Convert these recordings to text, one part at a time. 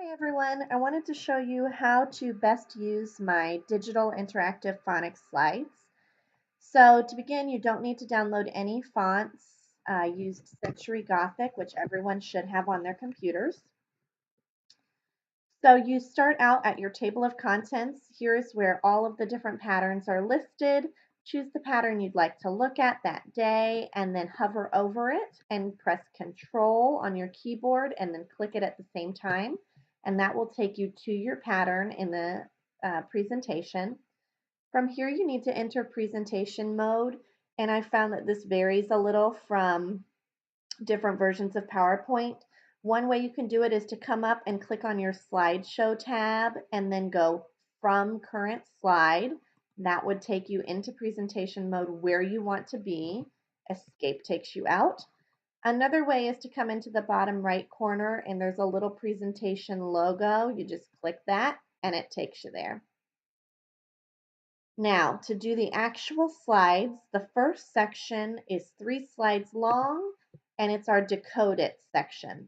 Hi everyone, I wanted to show you how to best use my digital interactive phonics slides. So to begin, you don't need to download any fonts. I used Century Gothic, which everyone should have on their computers. So you start out at your table of contents. Here's where all of the different patterns are listed. Choose the pattern you'd like to look at that day and then hover over it and press Control on your keyboard and then click it at the same time. And that will take you to your pattern in the presentation. From here, you need to enter presentation mode. And I found that this varies a little from different versions of PowerPoint. One way you can do it is to come up and click on your slideshow tab and then go from current slide. That would take you into presentation mode where you want to be. Escape takes you out. Another way is to come into the bottom right corner and there's a little presentation logo. You just click that and it takes you there. Now, to do the actual slides, the first section is 3 slides long, and it's our Decode It section.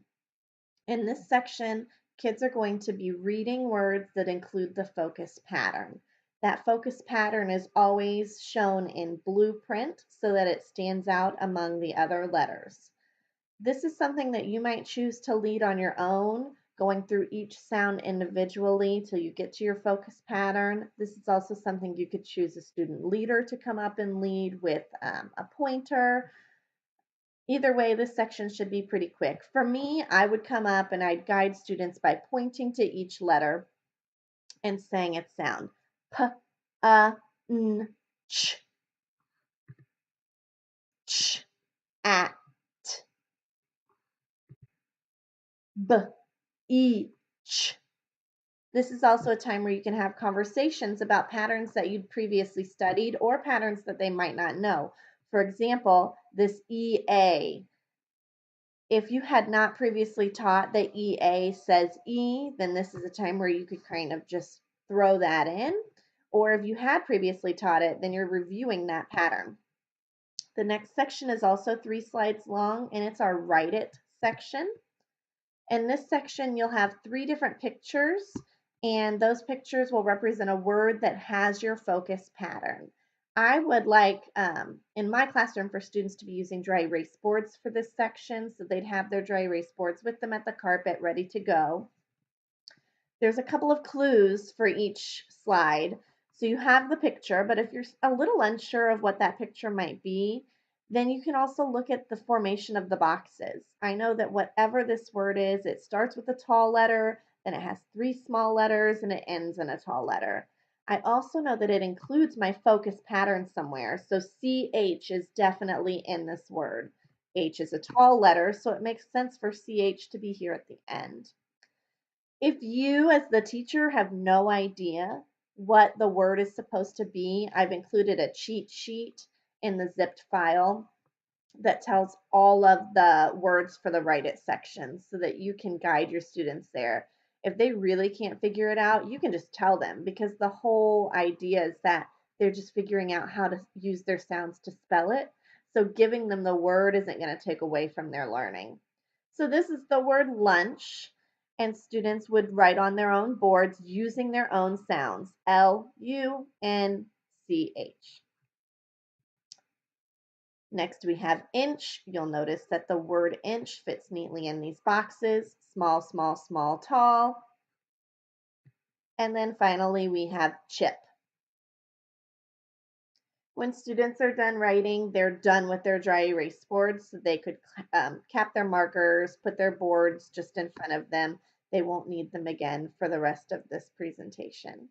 In this section, kids are going to be reading words that include the focus pattern. That focus pattern is always shown in blueprint so that it stands out among the other letters. This is something that you might choose to lead on your own, going through each sound individually till you get to your focus pattern. This is also something you could choose a student leader to come up and lead with a pointer. Either way, this section should be pretty quick. For me, I would come up and I'd guide students by pointing to each letter and saying its sound. P, n, ch, at, b, ch. This is also a time where you can have conversations about patterns that you'd previously studied or patterns that they might not know. For example, this EA. If you had not previously taught that EA says E, then this is a time where you could kind of just throw that in. Or if you had previously taught it, then you're reviewing that pattern. The next section is also 3 slides long, and it's our Write It section. In this section, you'll have 3 different pictures, and those pictures will represent a word that has your focus pattern. I would like, in my classroom, for students to be using dry erase boards for this section, so they'd have their dry erase boards with them at the carpet ready to go. There's a couple of clues for each slide. So you have the picture, but if you're a little unsure of what that picture might be, then you can also look at the formation of the boxes. I know that whatever this word is, it starts with a tall letter, then it has 3 small letters, and it ends in a tall letter. I also know that it includes my focus pattern somewhere, so CH is definitely in this word. H is a tall letter, so it makes sense for CH to be here at the end. If you, as the teacher, have no idea what the word is supposed to be, I've included a cheat sheet in the zipped file that tells all of the words for the Write It section so that you can guide your students there. If they really can't figure it out, you can just tell them because the whole idea is that they're just figuring out how to use their sounds to spell it. So giving them the word isn't going to take away from their learning. So this is the word lunch, and students would write on their own boards using their own sounds, Lunch. Next we have inch. You'll notice that the word inch fits neatly in these boxes, small, small, small, tall. And then finally we have chip. When students are done writing, they're done with their dry erase boards, so they could cap their markers, put their boards just in front of them. They won't need them again for the rest of this presentation.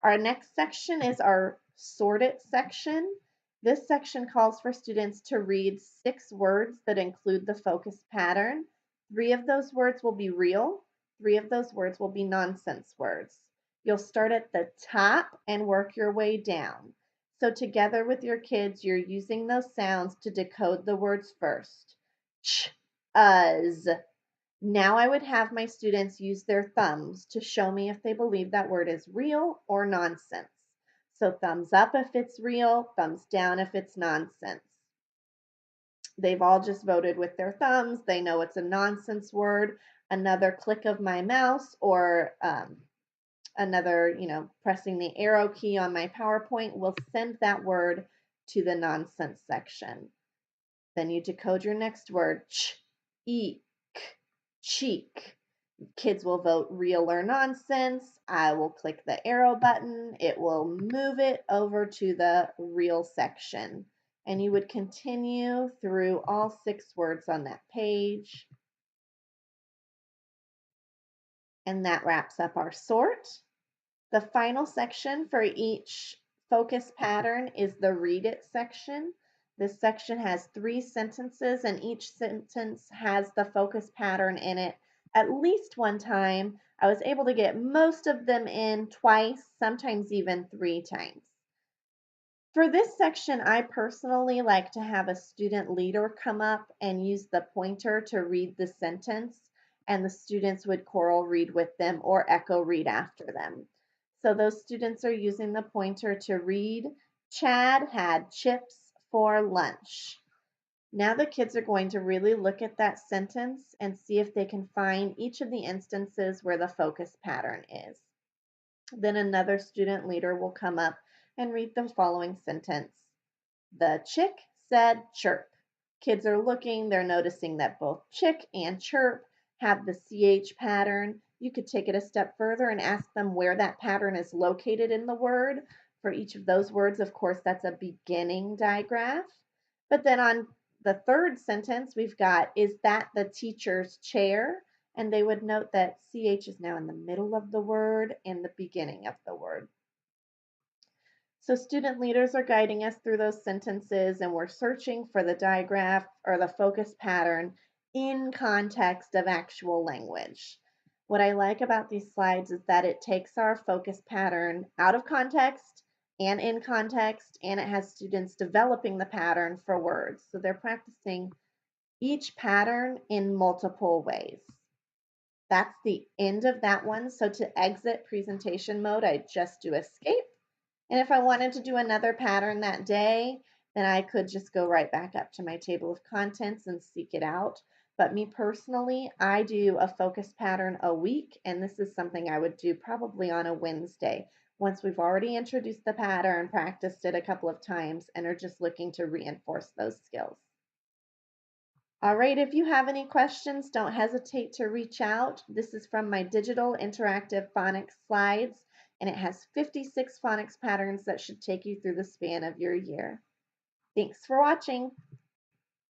Our next section is our Sort It section. This section calls for students to read 6 words that include the focus pattern. 3 of those words will be real, 3 of those words will be nonsense words. You'll start at the top and work your way down. So together with your kids, you're using those sounds to decode the words first. Ch, uz. Now I would have my students use their thumbs to show me if they believe that word is real or nonsense. So thumbs up if it's real, thumbs down if it's nonsense. They've all just voted with their thumbs. They know it's a nonsense word. another click of my mouse or another, pressing the arrow key on my PowerPoint will send that word to the nonsense section. Then you decode your next word, eek, cheek. Kids will vote real or nonsense. I will click the arrow button. It will move it over to the real section. And you would continue through all 6 words on that page. And that wraps up our sort. The final section for each focus pattern is the read it section. This section has 3 sentences, and each sentence has the focus pattern in it at least one time. I was able to get most of them in twice, sometimes even 3 times. For this section, I personally like to have a student leader come up and use the pointer to read the sentence, and the students would choral read with them or echo read after them. So those students are using the pointer to read, Chad had chips for lunch. Now the kids are going to really look at that sentence and see if they can find each of the instances where the focus pattern is. Then another student leader will come up and read the following sentence. The chick said chirp. Kids are looking, they're noticing that both chick and chirp have the CH pattern. You could take it a step further and ask them where that pattern is located in the word. For each of those words, of course, that's a beginning digraph. But then on the third sentence, we've got, is that the teacher's chair? And they would note that CH is now in the middle of the word and the beginning of the word. So student leaders are guiding us through those sentences, and we're searching for the digraph or the focus pattern in context of actual language. What I like about these slides is that it takes our focus pattern out of context and in context, and it has students developing the pattern for words. So they're practicing each pattern in multiple ways. That's the end of that one. So to exit presentation mode, I just do escape. And if I wanted to do another pattern that day, then I could just go right back up to my table of contents and seek it out. But me personally, I do a focus pattern a week, and this is something I would do probably on a Wednesday once we've already introduced the pattern, practiced it a couple of times, and are just looking to reinforce those skills. All right, if you have any questions, don't hesitate to reach out. This is from my digital interactive phonics slides, and it has 56 phonics patterns that should take you through the span of your year. Thanks for watching.